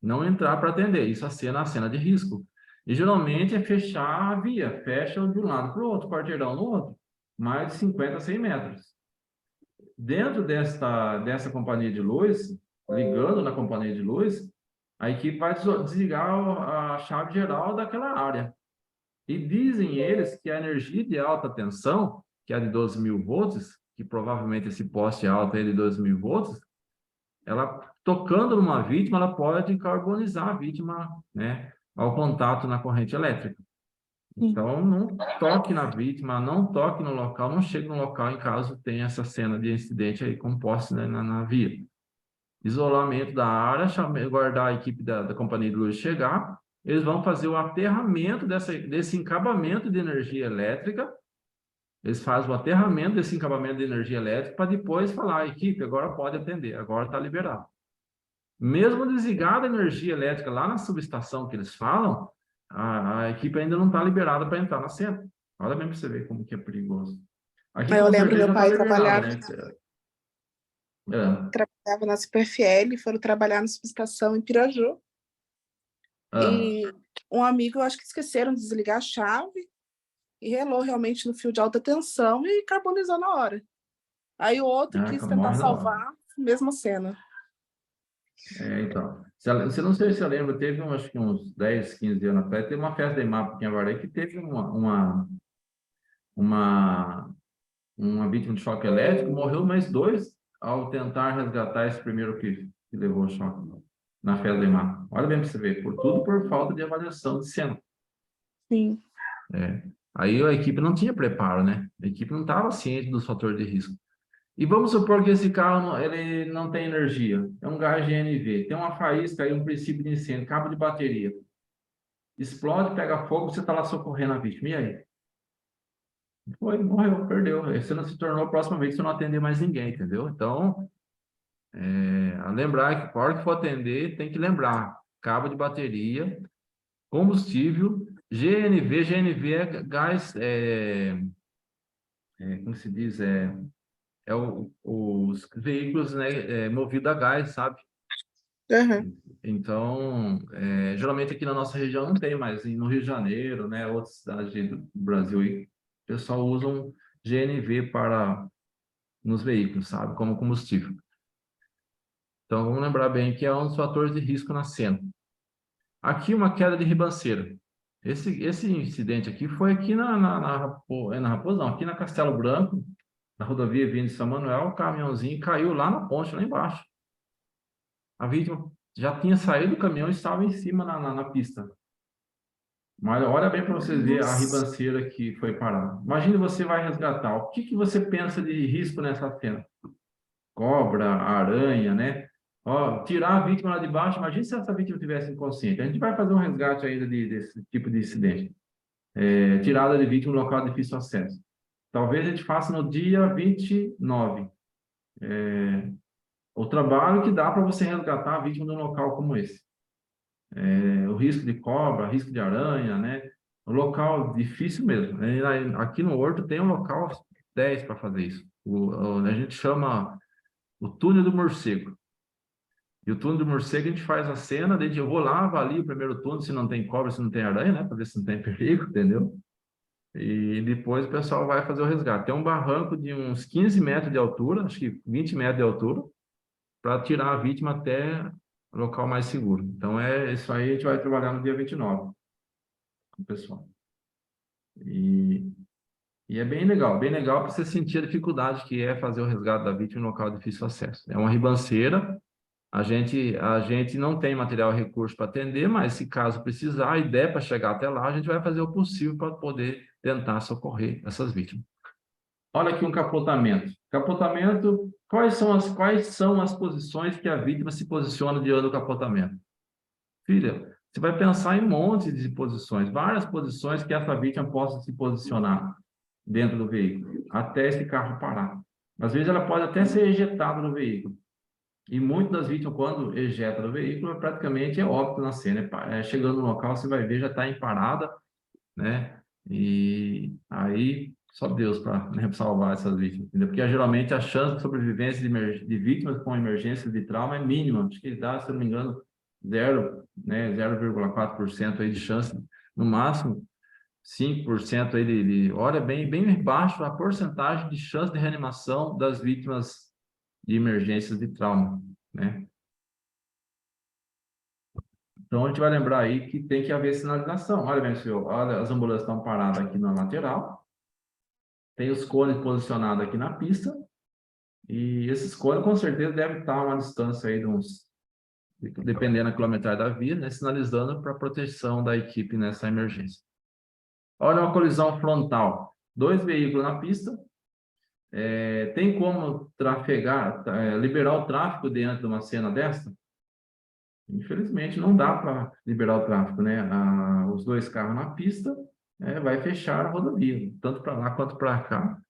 não entrar para atender, isso é a cena de risco. E geralmente é fechar a via, fecha de um lado para o outro, quarteirão no outro, mais de 50 a 100 metros. Dentro dessa companhia de luz, ligando na companhia de luz, a equipe vai desligar a chave geral daquela área. E dizem eles que a energia de alta tensão, que é de 12.000 volts, que provavelmente esse poste alto é de 12.000 volts, ela tocando numa vítima, ela pode carbonizar a vítima, né, ao contato na corrente elétrica. Sim. Então, não toque na vítima, não toque no local, não chegue no local em caso tenha essa cena de incidente aí com poste, né, na via. Isolamento da área, guardar a equipe da companhia de luz chegar, eles vão fazer o aterramento desse encabamento de energia elétrica, eles fazem o aterramento desse encabamento de energia elétrica para depois falar, equipe, agora pode atender, agora está liberado. Mesmo desligada a energia elétrica lá na subestação que eles falam, a equipe ainda não está liberada para entrar na cena. Olha bem para você ver como que é perigoso. Aqui Eu com lembro certeza meu já está pai liberado, trabalhava, né? É. trabalhava na CPFL, foram trabalhar na subestação em Piraju. Ah, E um amigo, eu acho que esqueceram de desligar a chave e relou realmente no fio de alta tensão e carbonizou na hora. Aí o outro quis tentar morre na hora. salvar, mesma cena. Então, você não sei se você lembra, teve acho que uns 10, 15 anos atrás, teve uma festa da IMAP em Avaré que teve uma, uma vítima de choque elétrico, morreu mais 2 ao tentar resgatar esse primeiro que levou o choque na festa da IMAP. Olha bem para você ver, tudo por falta de avaliação de cena. Sim. Aí a equipe não tinha preparo, né? A equipe não estava ciente dos fatores de risco. E vamos supor que esse carro ele não tem energia, é um gás GNV, tem uma faísca aí, um princípio de incêndio, cabo de bateria. Explode, pega fogo, você está lá socorrendo a vítima. E aí? Foi, morreu, perdeu. Você não se tornou a próxima vez que você não atender mais ninguém, entendeu? Então, a lembrar que a hora que for atender, tem que lembrar. Cabo de bateria, combustível, GNV. GNV é gás, como se diz? Os veículos, né, movidos a gás, sabe? Uhum. Então, geralmente aqui na nossa região não tem, mas no Rio de Janeiro, né, outras cidades do Brasil, aí, o pessoal usa um GNV nos veículos, sabe, como combustível. Então, vamos lembrar bem que é um dos fatores de risco na cena. Aqui, uma queda de ribanceira. Esse incidente aqui foi aqui na Raposa, não, aqui na Castelo Branco, na rodovia vindo de São Manuel, o caminhãozinho caiu lá na ponte, lá embaixo. A vítima já tinha saído do caminhão e estava em cima na pista. Mas olha bem para você ver a ribanceira que foi parar. Imagine você vai resgatar. O que você pensa de risco nessa cena? Cobra, aranha, né? Ó, tirar a vítima lá de baixo. Imagine se essa vítima tivesse inconsciente. A gente vai fazer um resgate ainda desse tipo de incidente. Tirada de vítima no local de difícil acesso. Talvez a gente faça no dia 29. O trabalho que dá para você resgatar a vítima num local como esse. O risco de cobra, risco de aranha, né? Um local difícil mesmo. Aqui no Horto tem um local 10 para fazer isso. A gente chama o túnel do morcego. E o túnel do morcego a gente faz a cena, daí eu vou lá, avalio o primeiro túnel, se não tem cobra, se não tem aranha, né? Para ver se não tem perigo, entendeu? E depois o pessoal vai fazer o resgate. Tem um barranco de uns 15 metros de altura, acho que 20 metros de altura, para tirar a vítima até o local mais seguro. Então, isso aí a gente vai trabalhar no dia 29, com o pessoal. E é bem legal para você sentir a dificuldade que é fazer o resgate da vítima em um local de difícil acesso. É uma ribanceira, a gente não tem material e recurso para atender, mas se caso precisar e der para chegar até lá, a gente vai fazer o possível para poder tentar socorrer essas vítimas. Olha aqui um capotamento. Capotamento, quais são as posições que a vítima se posiciona diante do capotamento? Filha, você vai pensar em um monte de posições, várias posições que essa vítima possa se posicionar dentro do veículo, até esse carro parar. Às vezes ela pode até ser ejetada do veículo. E muitas das vítimas, quando ejeta do veículo, praticamente é óbito na cena. Chegando no local, você vai ver, já está em parada, né? E aí, só Deus para, né, salvar essas vítimas, entendeu? Porque geralmente a chance de sobrevivência de vítimas com emergência de trauma é mínima. Acho que dá, se eu não me engano, 0,4% aí de chance, no máximo 5% aí olha, bem baixo a porcentagem de chance de reanimação das vítimas de emergências de trauma, né? Então, a gente vai lembrar aí que tem que haver sinalização. Olha bem, senhor, olha, as ambulâncias estão paradas aqui na lateral, tem os cones posicionados aqui na pista, e esses cones, com certeza, devem estar a uma distância aí de uns, dependendo da quilometragem da via, né, sinalizando para proteção da equipe nessa emergência. Olha uma colisão frontal. 2 veículos na pista. Tem como liberar o tráfego dentro de uma cena dessa? Infelizmente, não dá para liberar o tráfego, né? Os 2 carros na pista, vai fechar a rodovia, tanto para lá quanto para cá,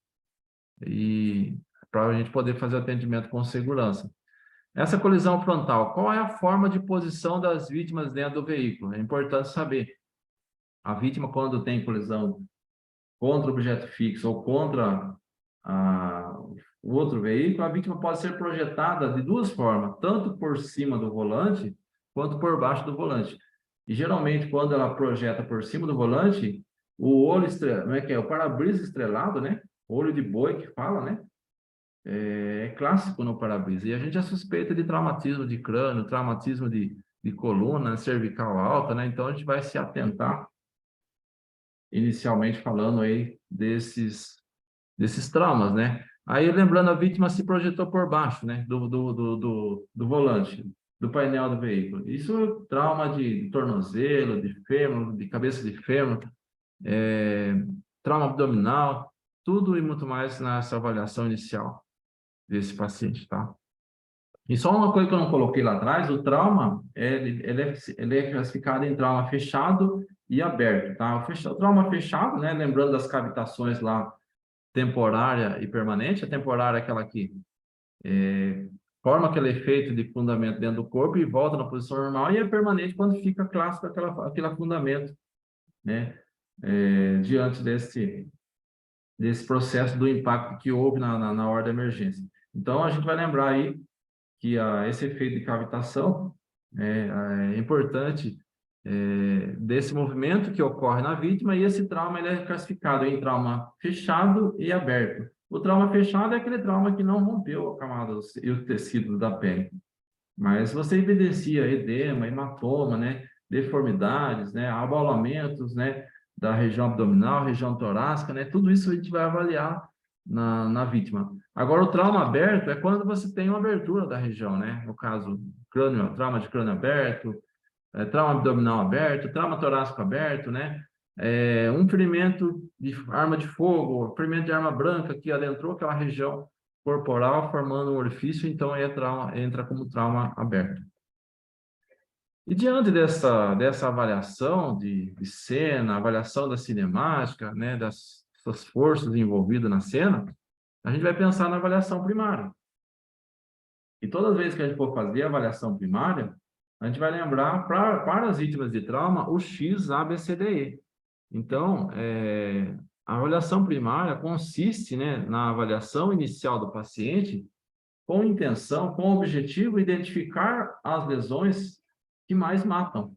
e para a gente poder fazer o atendimento com segurança. Essa colisão frontal, qual é a forma de posição das vítimas dentro do veículo? É importante saber. A vítima, quando tem colisão contra o objeto fixo ou contra o outro veículo, a vítima pode ser projetada de 2 formas, tanto por cima do volante, quanto por baixo do volante. E geralmente, quando ela projeta por cima do volante, o olho estrelado, como é que é? O para-brisa estrelado, né? Olho de boi que fala, né? É clássico no para-brisa. E a gente é suspeita de traumatismo de crânio, traumatismo de coluna, cervical alta, né? Então a gente vai se atentar, inicialmente falando aí desses traumas, né? Aí, lembrando, a vítima se projetou por baixo, né, do volante, do painel do veículo. Isso é trauma de tornozelo, de fêmur, de cabeça de fêmur. trauma abdominal, tudo e muito mais nessa avaliação inicial desse paciente, tá? E só uma coisa que eu não coloquei lá atrás, o trauma, ele é classificado em trauma fechado e aberto, tá? O trauma fechado, né, lembrando das cavitações lá, temporária e permanente, a temporária é aquela que forma aquele efeito de fundamento dentro do corpo e volta na posição normal, e é permanente quando fica clássico aquele afundamento, né, diante desse processo do impacto que houve na hora da emergência. Então, a gente vai lembrar aí que esse efeito de cavitação é importante desse movimento que ocorre na vítima, e esse trauma ele é classificado em trauma fechado e aberto. O trauma fechado é aquele trauma que não rompeu a camada e os tecidos da pele, mas você evidencia edema, hematoma, né, deformidades, né, abaulamentos, né, da região abdominal, região torácica, né, tudo isso a gente vai avaliar na vítima. Agora, o trauma aberto é quando você tem uma abertura da região, né, no caso, trauma de crânio aberto, trauma abdominal aberto, trauma torácico aberto, né, um ferimento de arma de fogo, ferimento de arma branca que adentrou aquela região corporal formando um orifício, então entra como trauma aberto. E diante dessa avaliação de cena, avaliação da cinemática, né, das forças envolvidas na cena, a gente vai pensar na avaliação primária. E todas as vezes que a gente for fazer a avaliação primária, a gente vai lembrar para as vítimas de trauma o X, A, B, C, D, E. Então, a avaliação primária consiste, né, na avaliação inicial do paciente com intenção, com objetivo, identificar as lesões que mais matam.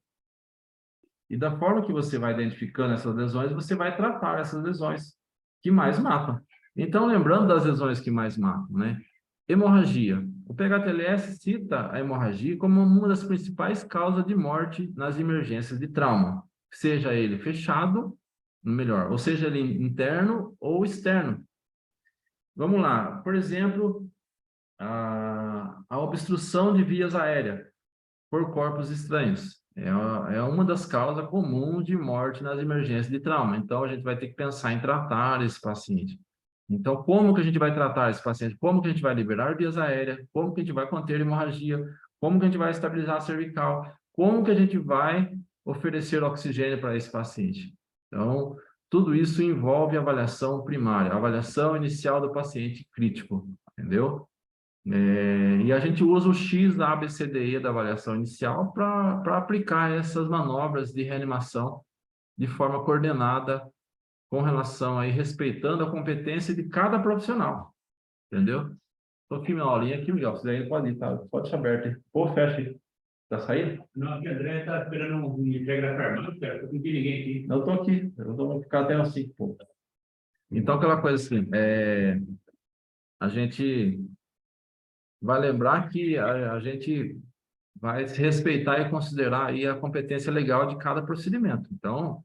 E da forma que você vai identificando essas lesões, você vai tratar essas lesões que mais matam. Então, lembrando das lesões que mais matam, né? Hemorragia. O PHTLS cita a hemorragia como uma das principais causas de morte nas emergências de trauma, seja ele fechado, melhor, ou seja ele interno ou externo. Vamos lá, por exemplo, a obstrução de vias aéreas por corpos estranhos. É uma das causas comuns de morte nas emergências de trauma. Então, a gente vai ter que pensar em tratar esse paciente. Então, como que a gente vai tratar esse paciente? Como que a gente vai liberar vias aéreas? Como que a gente vai conter hemorragia? Como que a gente vai estabilizar a cervical? Como que a gente vai oferecer oxigênio para esse paciente? Então, tudo isso envolve avaliação primária, avaliação inicial do paciente crítico, entendeu? E a gente usa o X da ABCDE da avaliação inicial para aplicar essas manobras de reanimação de forma coordenada com relação aí, respeitando a competência de cada profissional, entendeu? Estou aqui minha aulinha aqui, Miguel, você aí pode ir, tá? Pode deixar aberto aí. Ou fecha aí. Tá saindo? Não, aqui André está esperando um entrega farmácia, cara, não tem ninguém aqui. Eu estou aqui, eu vou ficar até às 5, pô. Então, aquela coisa assim, a gente vai lembrar que a gente vai se respeitar e considerar aí a competência legal de cada procedimento. Então,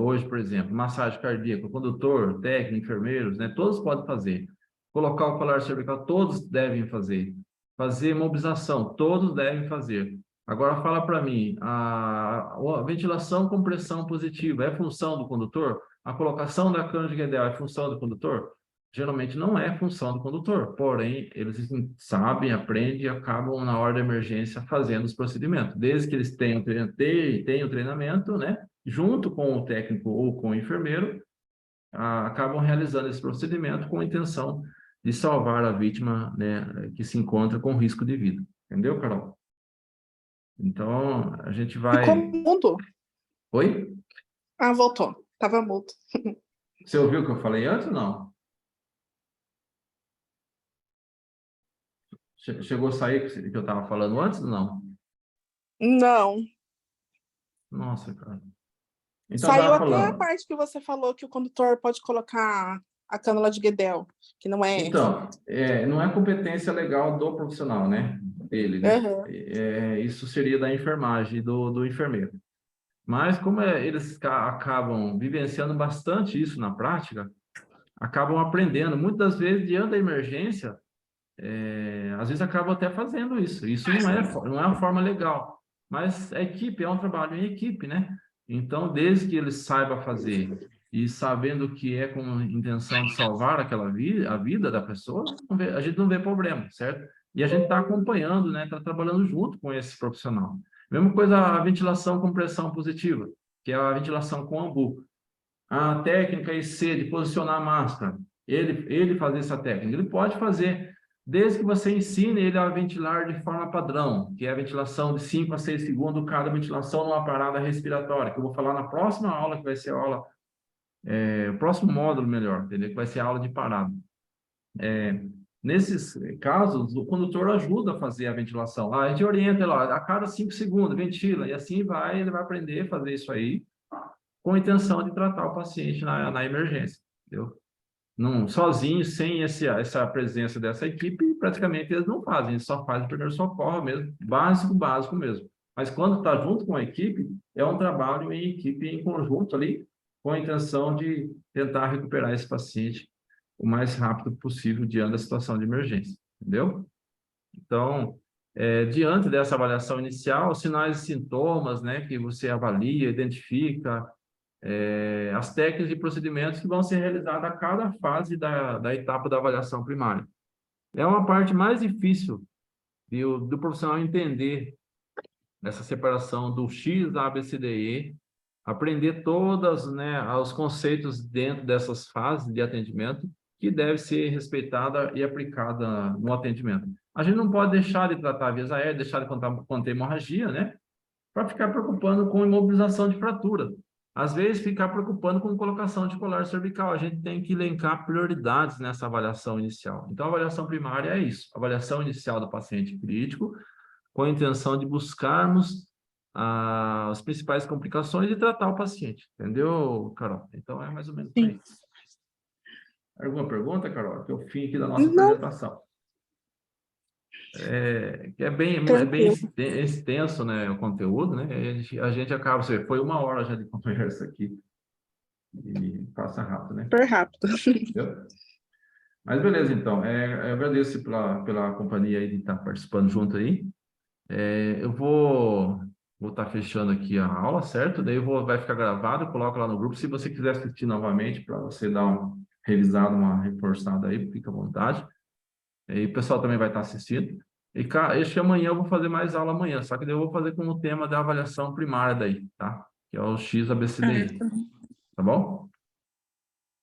hoje, por exemplo, massagem cardíaca, condutor, técnico, enfermeiros, né, todos podem fazer. Colocar o colar cervical, todos devem fazer. Fazer mobilização, todos devem fazer. Agora, fala para mim, a ventilação com pressão positiva é função do condutor? A colocação da cana de Guedel é função do condutor? Geralmente não é função do condutor, porém, eles sabem, aprendem e acabam, na hora da emergência, fazendo os procedimentos. Desde que eles tenham treinamento, né? Junto com o técnico ou com o enfermeiro, acabam realizando esse procedimento com a intenção de salvar a vítima, né, que se encontra com risco de vida. Entendeu, Carol? Então, a gente vai... Ficou mudo. Oi? Ah, voltou. Estava mudo. Você ouviu o que eu falei antes ou não? Chegou a sair o que eu estava falando antes ou não? Não. Nossa, cara. Então, Saiu estava até a falando. parte que você falou que o condutor pode colocar a cânula de Guedel, que não é... Então, não é competência legal do profissional, né? Dele, né? Uhum. Isso seria da enfermagem, do enfermeiro. Mas como eles acabam vivenciando bastante isso na prática, acabam aprendendo. Muitas das vezes, diante da emergência, às vezes acabam até fazendo isso. Isso não é uma forma legal. Mas a equipe é um trabalho em equipe, né? Então, desde que ele saiba fazer e sabendo que é com intenção de salvar aquela vida, a vida da pessoa, a gente não vê problema, certo? E a gente está acompanhando, né? Está trabalhando junto com esse profissional. Mesma coisa a ventilação com pressão positiva, que é a ventilação com AMBU. A técnica IC de posicionar a máscara, ele fazer essa técnica, ele pode fazer, desde que você ensine ele a ventilar de forma padrão, que é a ventilação de 5 a 6 segundos, cada ventilação numa parada respiratória, que eu vou falar na próxima aula, que vai ser a aula, o próximo módulo melhor, entendeu? Que vai ser a aula de parada. Nesses casos, o condutor ajuda a fazer a ventilação. A gente orienta ele, ó, a cada 5 segundos, ventila, e assim ele vai aprender a fazer isso aí, com a intenção de tratar o paciente na emergência, entendeu? Não, sozinho, sem essa presença dessa equipe, praticamente eles não fazem, eles só fazem o primeiro socorro mesmo, básico mesmo. Mas quando está junto com a equipe, é um trabalho em equipe, em conjunto ali, com a intenção de tentar recuperar esse paciente o mais rápido possível diante da situação de emergência, entendeu? Então, diante dessa avaliação inicial, sinais e sintomas, né, que você avalia, identifica, as técnicas e procedimentos que vão ser realizados a cada fase da etapa da avaliação primária. É uma parte mais difícil do profissional entender essa separação do X, A, B, C, D, E, aprender todas, né, os conceitos dentro dessas fases de atendimento que deve ser respeitada e aplicada no atendimento. A gente não pode deixar de tratar a vias aéreas, deixar de conter hemorragia, né, para ficar preocupando com imobilização de fratura. Às vezes, ficar preocupando com colocação de colar cervical. A gente tem que elencar prioridades nessa avaliação inicial. Então, a avaliação primária é isso. Avaliação inicial do paciente crítico, com a intenção de buscarmos as principais complicações e tratar o paciente. Entendeu, Carol? Então, é mais ou menos isso. Alguma pergunta, Carol? Que é o fim aqui da nossa apresentação. É bem extenso, né, o conteúdo, né? A gente acaba, foi 1 hora já de conversa aqui e passa rápido, né? Super rápido. Entendeu? Mas beleza, então, eu agradeço pela companhia aí de estar participando junto aí. Eu vou estar fechando aqui a aula, certo? Daí vai ficar gravado, coloco lá no grupo. Se você quiser assistir novamente, para você dar uma revisada, uma reforçada aí, fica à vontade. E o pessoal também vai estar assistindo. E amanhã eu vou fazer mais aula amanhã, só que daí eu vou fazer com o tema da avaliação primária daí, tá? Que é o XABCDI. Tá bom?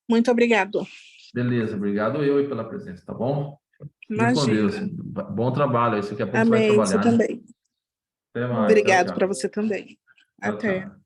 Muito obrigado. Beleza, obrigado eu pela presença, tá bom? Fique com Deus. Imagina. Bom trabalho aí, daqui a pouco você vai Amém, trabalhar. você também. Até mais. Obrigado Tchau, para tchau. você também. Tchau, Até. tchau.